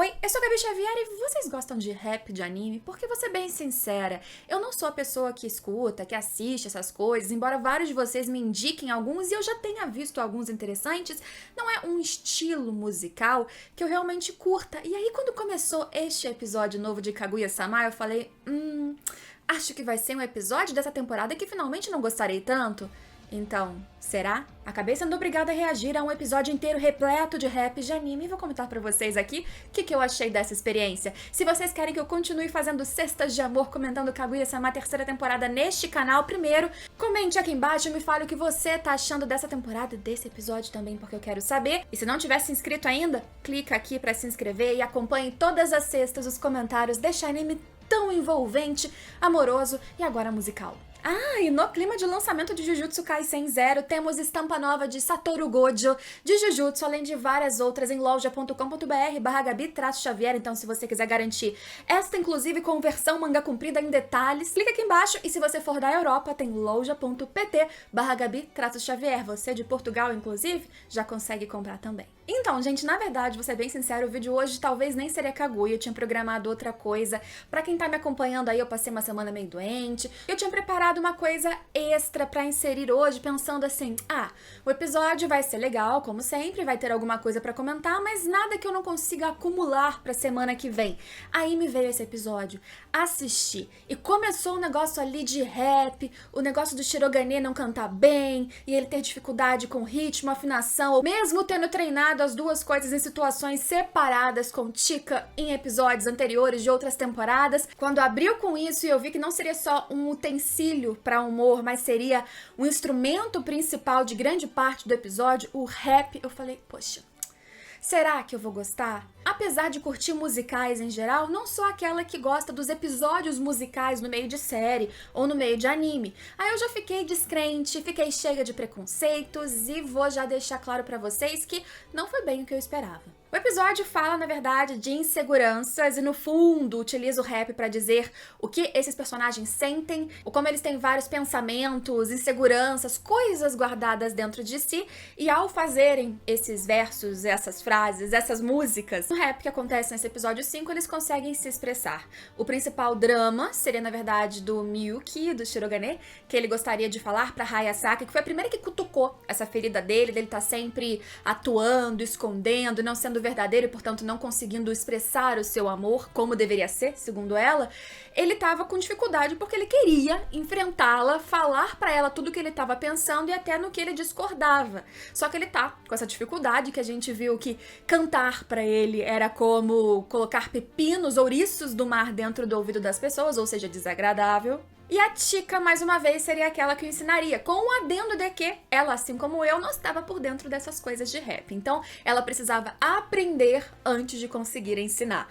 Oi, eu sou a Gabi Xavier e vocês gostam de rap, de anime? Porque vou ser bem sincera, eu não sou a pessoa que escuta, que assiste essas coisas, embora vários de vocês me indiquem alguns e eu já tenha visto alguns interessantes, não é um estilo musical que eu realmente curta. E aí quando começou este episódio novo de Kaguya-sama, eu falei, acho que vai ser um episódio dessa temporada que finalmente não gostarei tanto. Então, será? Acabei sendo obrigada a reagir a um episódio inteiro repleto de rap de anime e vou comentar pra vocês aqui o que eu achei dessa experiência. Se vocês querem que eu continue fazendo cestas de amor comentando Kaguya-sama terceira temporada neste canal, primeiro, comente aqui embaixo e me fale o que você tá achando dessa temporada e desse episódio também, porque eu quero saber. E se não tiver se inscrito ainda, clica aqui pra se inscrever e acompanhe todas as sextas os comentários deste anime tão envolvente, amoroso e agora musical. E no clima de lançamento de Jujutsu Kaisen Zero, temos estampa nova de Satoru Gojo, de Jujutsu, além de várias outras em loja.com.br/Gabi-Xavier, então se você quiser garantir esta, inclusive com versão manga comprida em detalhes, clica aqui embaixo, e se você for da Europa, tem loja.pt/Gabi-Xavier, você de Portugal, inclusive, já consegue comprar também. Então, gente, na verdade, vou ser bem sincero, o vídeo hoje talvez nem seria Kaguya, eu tinha programado outra coisa. Pra quem tá me acompanhando aí, eu passei uma semana meio doente, eu tinha preparado uma coisa extra pra inserir hoje, pensando assim, o episódio vai ser legal, como sempre, vai ter alguma coisa pra comentar, mas nada que eu não consiga acumular pra semana que vem. Aí me veio esse episódio, assisti, e começou um negócio ali de rap, o negócio do Shirogane não cantar bem, e ele ter dificuldade com ritmo, afinação, ou mesmo tendo treinado as duas coisas em situações separadas com Chika em episódios anteriores de outras temporadas. Quando abriu com isso e eu vi que não seria só um utensílio para humor, mas seria um instrumento principal de grande parte do episódio, o rap, eu falei, poxa, será que eu vou gostar? Apesar de curtir musicais em geral, não sou aquela que gosta dos episódios musicais no meio de série ou no meio de anime. Aí eu já fiquei descrente, fiquei cheia de preconceitos e vou já deixar claro pra vocês que não foi bem o que eu esperava. O episódio fala, na verdade, de inseguranças e, no fundo, utiliza o rap pra dizer o que esses personagens sentem, ou como eles têm vários pensamentos, inseguranças, coisas guardadas dentro de si, e ao fazerem esses versos, essas frases, essas músicas, no rap que acontece nesse episódio 5, eles conseguem se expressar. O principal drama seria, na verdade, do Miyuki, do Shirogane, que ele gostaria de falar pra Hayasaka, que foi a primeira que cutucou essa ferida dele tá sempre atuando, escondendo, não sendo verdadeiro e, portanto, não conseguindo expressar o seu amor como deveria ser, segundo ela. Ele tava com dificuldade porque ele queria enfrentá-la, falar pra ela tudo o que ele tava pensando e até no que ele discordava. Só que ele tá com essa dificuldade, que a gente viu que cantar pra ele era como colocar pepinos, ouriços do mar dentro do ouvido das pessoas, ou seja, desagradável. E a Chika, mais uma vez, seria aquela que o ensinaria, com o adendo de que ela, assim como eu, não estava por dentro dessas coisas de rap. Então, ela precisava aprender antes de conseguir ensinar.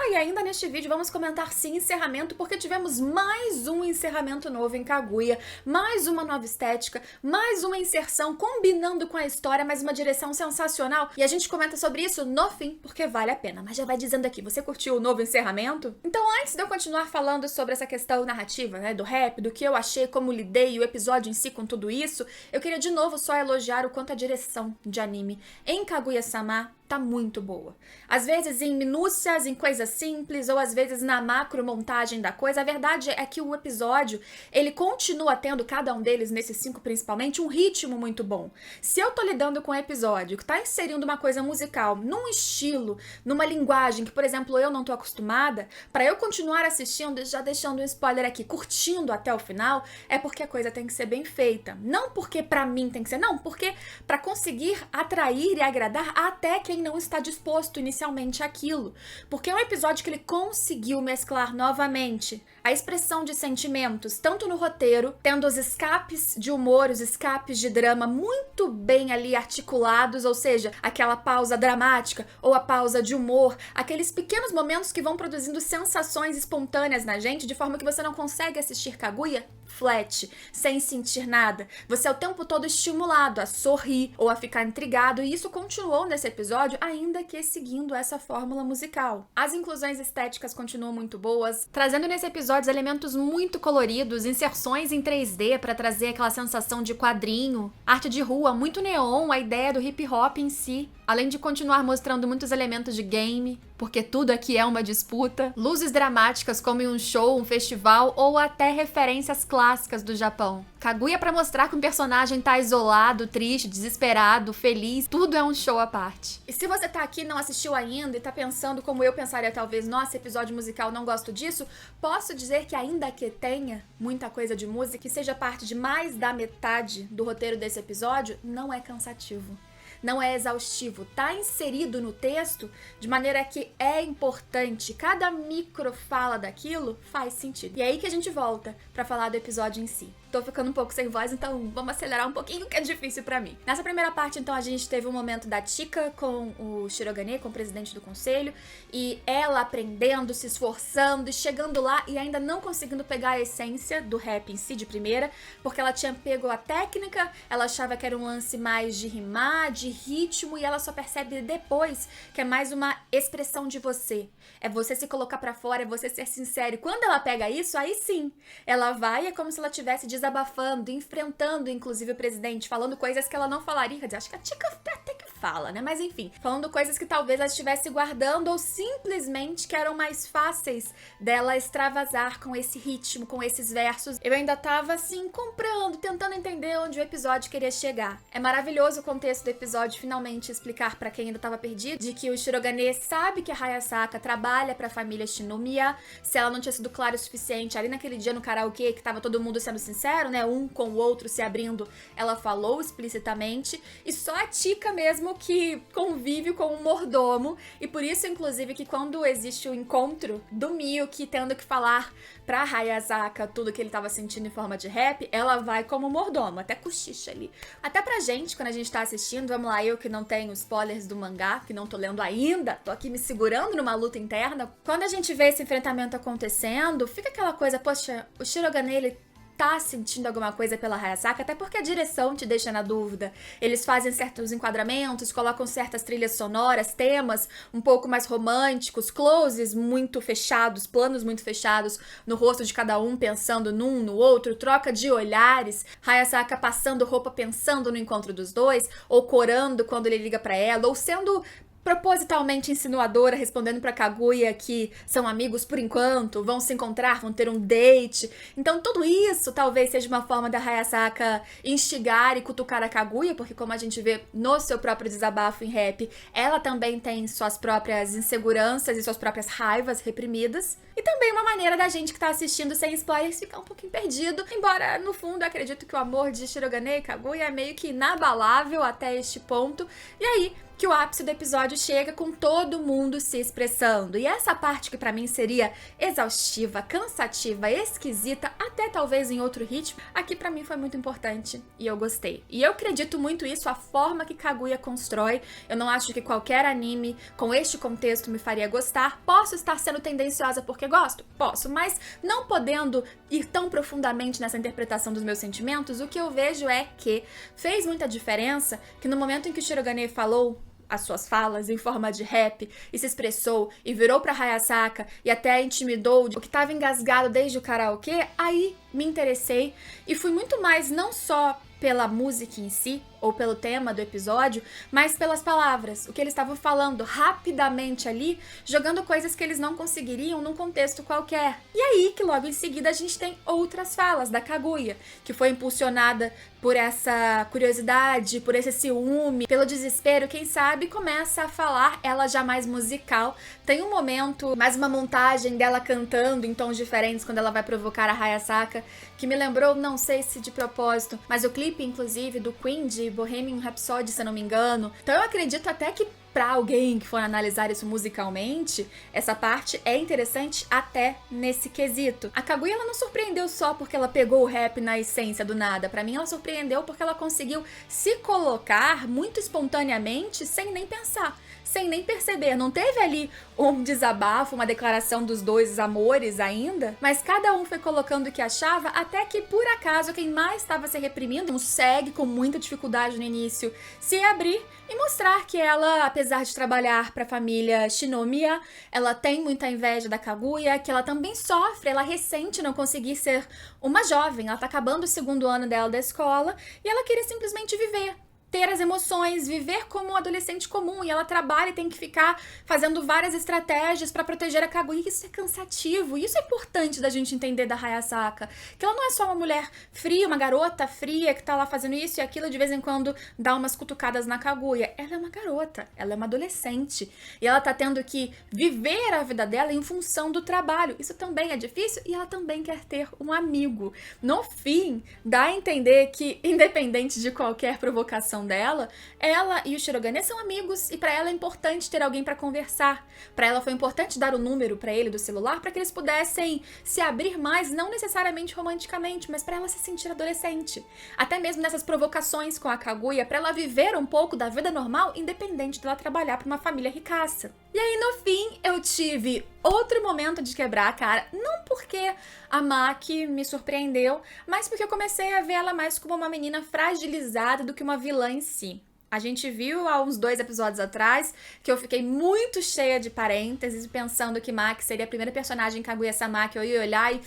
E ainda neste vídeo vamos comentar sim encerramento, porque tivemos mais um encerramento novo em Kaguya, mais uma nova estética, mais uma inserção combinando com a história, mas uma direção sensacional. E a gente comenta sobre isso no fim, porque vale a pena. Mas já vai dizendo aqui, você curtiu o novo encerramento? Então, antes de eu continuar falando sobre essa questão narrativa, né, do rap, do que eu achei, como lidei e o episódio em si com tudo isso, eu queria de novo só elogiar o quanto a direção de anime em Kaguya-sama tá muito boa. Às vezes em minúcias, em coisas simples, ou às vezes na macro montagem da coisa. A verdade é que o episódio, ele continua tendo, cada um deles, nesses 5 principalmente, um ritmo muito bom. Se eu tô lidando com um episódio que tá inserindo uma coisa musical num estilo, numa linguagem que, por exemplo, eu não tô acostumada, pra eu continuar assistindo, já deixando um spoiler aqui, curtindo até o final, é porque a coisa tem que ser bem feita. Não porque pra mim tem que ser, não, porque pra conseguir atrair e agradar até quem não está disposto inicialmente àquilo. Porque é um episódio que ele conseguiu mesclar novamente a expressão de sentimentos, tanto no roteiro, tendo os escapes de humor, os escapes de drama muito bem ali articulados, ou seja, aquela pausa dramática ou a pausa de humor, aqueles pequenos momentos que vão produzindo sensações espontâneas na gente, de forma que você não consegue assistir Kaguya flat, sem sentir nada. Você é o tempo todo estimulado a sorrir ou a ficar intrigado, e isso continuou nesse episódio, ainda que seguindo essa fórmula musical. As inclusões estéticas continuam muito boas, trazendo nesse episódio elementos muito coloridos, inserções em 3D para trazer aquela sensação de quadrinho, arte de rua, muito neon, a ideia do hip hop em si, além de continuar mostrando muitos elementos de game. porque tudo aqui é uma disputa, luzes dramáticas como em um show, um festival ou até referências clássicas do Japão. Kaguya pra mostrar que um personagem tá isolado, triste, desesperado, feliz, tudo é um show à parte. E se você tá aqui e não assistiu ainda e tá pensando como eu pensaria talvez, nossa, episódio musical, não gosto disso, posso dizer que ainda que tenha muita coisa de música, que seja parte de mais da metade do roteiro desse episódio, não é cansativo. Não é exaustivo, tá inserido no texto de maneira que é importante, cada micro fala daquilo faz sentido. E é aí que a gente volta pra falar do episódio em si. Tô ficando um pouco sem voz, então vamos acelerar um pouquinho, que é difícil pra mim. Nessa primeira parte, então, a gente teve um momento da Chika com o Shirogane, com o presidente do conselho, e ela aprendendo, se esforçando, e chegando lá e ainda não conseguindo pegar a essência do rap em si de primeira, porque ela tinha pego a técnica, ela achava que era um lance mais de rimar, de ritmo, e ela só percebe depois que é mais uma expressão de você. É você se colocar pra fora, é você ser sincero. E quando ela pega isso, aí sim, ela vai, é como se ela tivesse desabafando, enfrentando, inclusive, o presidente, falando coisas que ela não falaria. Quer dizer, acho que a Chika até que fala, né? Mas enfim, falando coisas que talvez ela estivesse guardando ou simplesmente que eram mais fáceis dela extravasar com esse ritmo, com esses versos. Eu ainda tava, assim, comprando, tentando entender onde o episódio queria chegar. É maravilhoso o contexto do episódio finalmente explicar pra quem ainda tava perdido, de que o Shirogane sabe que a Hayasaka trabalha pra família Shinomiya. Se ela não tinha sido clara o suficiente ali naquele dia no karaokê, que tava todo mundo sendo sincero, né, um com o outro se abrindo, ela falou explicitamente, e só a Chika mesmo que convive com o mordomo, e por isso, inclusive, que quando existe o encontro do Miyuki tendo que falar pra Hayasaka tudo que ele tava sentindo em forma de rap, ela vai como mordomo, até cochicha ali. Até pra gente, quando a gente tá assistindo, vamos lá, eu que não tenho spoilers do mangá, que não tô lendo ainda, tô aqui me segurando numa luta interna, quando a gente vê esse enfrentamento acontecendo, fica aquela coisa, poxa, o Shirogane, ele tá sentindo alguma coisa pela Hayasaka, até porque a direção te deixa na dúvida. Eles fazem certos enquadramentos, colocam certas trilhas sonoras, temas um pouco mais românticos, closes muito fechados, planos muito fechados no rosto de cada um, pensando num, no outro, troca de olhares, Hayasaka passando roupa pensando no encontro dos dois, ou corando quando ele liga pra ela, ou sendo propositalmente insinuadora, respondendo pra Kaguya que são amigos por enquanto, vão se encontrar, vão ter um date. Então tudo isso talvez seja uma forma da Hayasaka instigar e cutucar a Kaguya, porque como a gente vê no seu próprio desabafo em rap, ela também tem suas próprias inseguranças e suas próprias raivas reprimidas. E também uma maneira da gente que tá assistindo sem spoilers ficar um pouquinho perdido, embora no fundo eu acredito que o amor de Shirogane e Kaguya é meio que inabalável até este ponto. E aí que o ápice do episódio chega com todo mundo se expressando. E essa parte que pra mim seria exaustiva, cansativa, esquisita, até talvez em outro ritmo, aqui pra mim foi muito importante e eu gostei. E eu acredito muito isso, a forma que Kaguya constrói. Eu não acho que qualquer anime com este contexto me faria gostar. Posso estar sendo tendenciosa porque gosto? Posso, mas não podendo ir tão profundamente nessa interpretação dos meus sentimentos, o que eu vejo é que fez muita diferença que no momento em que o Shirogane falou as suas falas em forma de rap e se expressou e virou pra Hayasaka e até intimidou o que tava engasgado desde o karaokê, aí me interessei e fui muito mais não só pela música em si, ou pelo tema do episódio, mas pelas palavras, o que eles estavam falando rapidamente ali, jogando coisas que eles não conseguiriam num contexto qualquer. E aí que logo em seguida a gente tem outras falas da Kaguya, que foi impulsionada por essa curiosidade, por esse ciúme, pelo desespero, quem sabe começa a falar, ela já mais musical. Tem um momento, mais uma montagem dela cantando em tons diferentes quando ela vai provocar a Hayasaka, que me lembrou, não sei se de propósito, mas o clipe, inclusive, do Queen de Bohemian Rhapsody, se eu não me engano. Então eu acredito até que pra alguém que for analisar isso musicalmente, essa parte é interessante até nesse quesito. A Kaguya, ela não surpreendeu só porque ela pegou o rap na essência do nada. Pra mim, ela surpreendeu porque ela conseguiu se colocar muito espontaneamente, sem nem pensar, sem nem perceber. Não teve ali um desabafo, uma declaração dos dois amores ainda, mas cada um foi colocando o que achava, até que, por acaso, quem mais estava se reprimindo, segue com muita dificuldade no início, se abrir e mostrar que ela, apesar de trabalhar para a família Shinomiya, ela tem muita inveja da Kaguya, que ela também sofre, ela ressente não conseguir ser uma jovem, ela tá acabando o segundo ano dela da escola e ela queria simplesmente viver. ter as emoções, viver como um adolescente comum, e ela trabalha e tem que ficar fazendo várias estratégias pra proteger a Kaguya. Isso é cansativo, isso é importante da gente entender da Hayasaka, que ela não é só uma mulher fria, uma garota fria que tá lá fazendo isso e aquilo, de vez em quando dá umas cutucadas na Kaguya. Ela é uma garota, ela é uma adolescente, e ela tá tendo que viver a vida dela em função do trabalho. Isso também é difícil, e ela também quer ter um amigo. No fim, dá a entender que, independente de qualquer provocação dela, ela e o Shirogane são amigos, e pra ela é importante ter alguém pra conversar. Pra ela foi importante dar o número pra ele do celular pra que eles pudessem se abrir mais, não necessariamente romanticamente, mas pra ela se sentir adolescente. Até mesmo nessas provocações com a Kaguya, pra ela viver um pouco da vida normal, independente dela trabalhar pra uma família ricaça. E aí, no fim, eu tive outro momento de quebrar a cara, não porque a Maki me surpreendeu, mas porque eu comecei a ver ela mais como uma menina fragilizada do que uma vilã em si. A gente viu há uns 2 episódios atrás que eu fiquei muito cheia de parênteses, pensando que Maki seria a primeira personagem Kaguya-sama que eu ia olhar e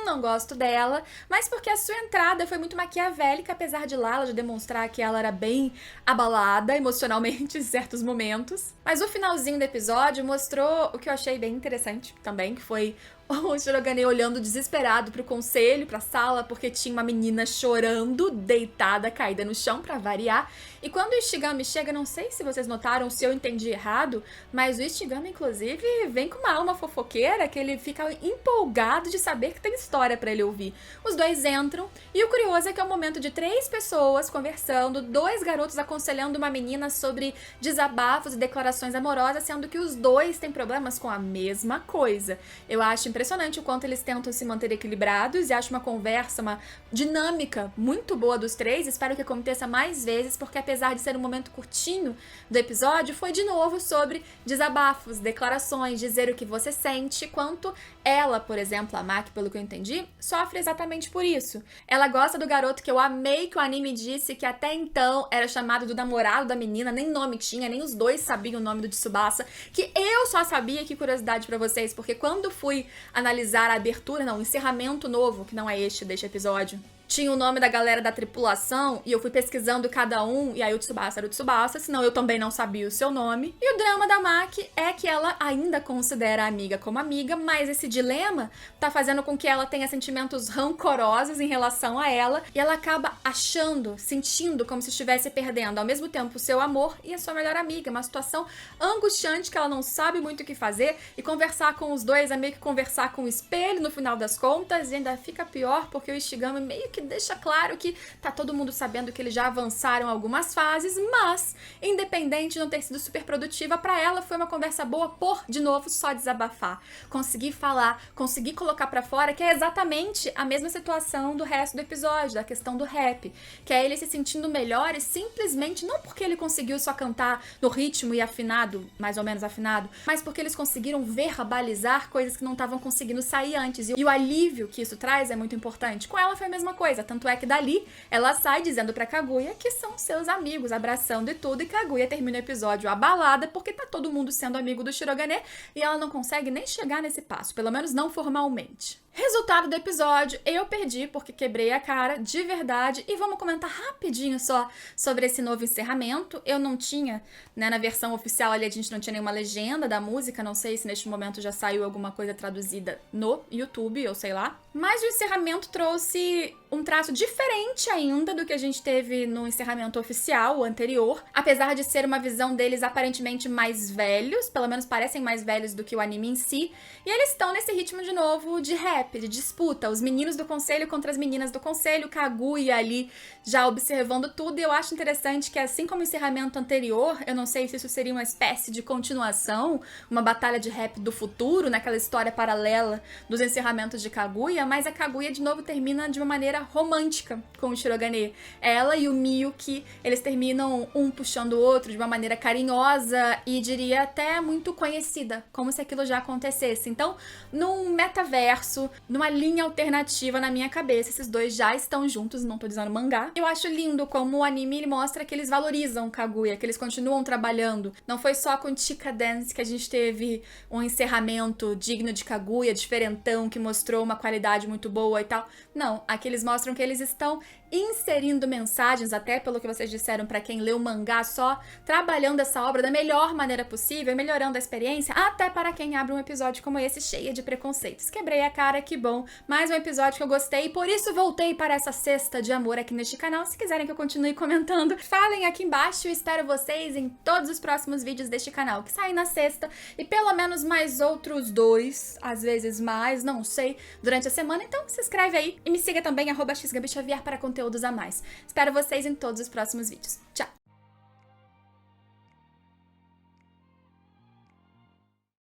não gosto dela, mas porque a sua entrada foi muito maquiavélica, apesar de lá ela já demonstrar que ela era bem abalada emocionalmente em certos momentos. Mas o finalzinho do episódio mostrou o que eu achei bem interessante também, que foi o Shirogane olhando desesperado pro conselho, pra sala, porque tinha uma menina chorando, deitada, caída no chão, pra variar. E quando o Ishigami chega, não sei se vocês notaram, se eu entendi errado, mas o Ishigami, inclusive, vem com uma alma fofoqueira, que ele fica empolgado de saber que tem história pra ele ouvir. Os dois entram, e o curioso é que é o momento de 3 pessoas conversando, 2 garotos aconselhando uma menina sobre desabafos e declarações amorosas, sendo que os 2 têm problemas com a mesma coisa. Eu acho impressionante o quanto eles tentam se manter equilibrados, e acho uma conversa, uma dinâmica muito boa dos 3. Espero que aconteça mais vezes, porque apesar de ser um momento curtinho do episódio, foi de novo sobre desabafos, declarações, dizer o que você sente, quanto ela, por exemplo, a Maki, pelo que eu entendi, sofre exatamente por isso. Ela gosta do garoto que eu amei que o anime disse que até então era chamado do namorado da menina, nem nome tinha, nem os 2 sabiam o nome do Tsubasa, que eu só sabia, que curiosidade pra vocês, porque quando fui analisar a abertura, não, o encerramento novo, que não é deste episódio, tinha o nome da galera da tripulação, e eu fui pesquisando cada um, e aí o Tsubasa era o Tsubasa, senão eu também não sabia o seu nome. E o drama da Maki é que ela ainda considera a amiga como amiga, mas esse dilema tá fazendo com que ela tenha sentimentos rancorosos em relação a ela, e ela acaba achando, sentindo como se estivesse perdendo ao mesmo tempo o seu amor e a sua melhor amiga. Uma situação angustiante que ela não sabe muito o que fazer, e conversar com os 2 é meio que conversar com o espelho no final das contas, e ainda fica pior porque o Ishigami meio que deixa claro que tá todo mundo sabendo que eles já avançaram algumas fases, mas, independente de não ter sido super produtiva, pra ela foi uma conversa boa por, de novo, só desabafar. Conseguir falar, conseguir colocar pra fora, que é exatamente a mesma situação do resto do episódio, da questão do rap, que é ele se sentindo melhor, e simplesmente, não porque ele conseguiu só cantar no ritmo e afinado, mais ou menos afinado, mas porque eles conseguiram verbalizar coisas que não estavam conseguindo sair antes, e o alívio que isso traz é muito importante. Com ela foi a mesma coisa, tanto é que dali ela sai dizendo pra Kaguya que são seus amigos, abraçando e tudo, e Kaguya termina o episódio abalada porque tá todo mundo sendo amigo do Shirogane, e ela não consegue nem chegar nesse passo, pelo menos não formalmente. Resultado do episódio, eu perdi porque quebrei a cara, de verdade, e vamos comentar rapidinho só sobre esse novo encerramento. Eu não tinha, né, na versão oficial ali a gente não tinha nenhuma legenda da música, não sei se neste momento já saiu alguma coisa traduzida no YouTube, ou sei lá. Mas o encerramento trouxe um traço diferente ainda do que a gente teve no encerramento oficial, o anterior. Apesar de ser uma visão deles aparentemente mais velhos, pelo menos parecem mais velhos do que o anime em si, e eles estão nesse ritmo de novo de rap, de disputa, os meninos do conselho contra as meninas do conselho, Kaguya ali já observando tudo, e eu acho interessante que, assim como o encerramento anterior, eu não sei se isso seria uma espécie de continuação, uma batalha de rap do futuro, naquela história paralela dos encerramentos de Kaguya, mas a Kaguya de novo termina de uma maneira romântica com o Shirogane. Ela e o Miyuki, eles terminam um puxando o outro de uma maneira carinhosa e diria até muito conhecida, como se aquilo já acontecesse. Então, num metaverso, numa linha alternativa na minha cabeça, esses 2 já estão juntos, não tô dizendo mangá. Eu acho lindo como o anime ele mostra que eles valorizam Kaguya, que eles continuam trabalhando. Não foi só com Chika Dance que a gente teve um encerramento digno de Kaguya, diferentão, que mostrou uma qualidade qualidade muito boa e tal. Não, aqui eles mostram que eles estão inserindo mensagens, até pelo que vocês disseram pra quem leu o mangá só, trabalhando essa obra da melhor maneira possível, melhorando a experiência, até para quem abre um episódio como esse, cheia de preconceitos. Quebrei a cara, que bom. Mais um episódio que eu gostei, por isso voltei para essa cesta de amor aqui neste canal. Se quiserem que eu continue comentando, falem aqui embaixo. Eu espero vocês em todos os próximos vídeos deste canal, que saem na sexta, e pelo menos mais outros 2, às vezes mais, não sei, durante a semana. Então se inscreve aí e me siga também, @xgabixavier, para conteúdos a mais. Espero vocês em todos os próximos vídeos. Tchau!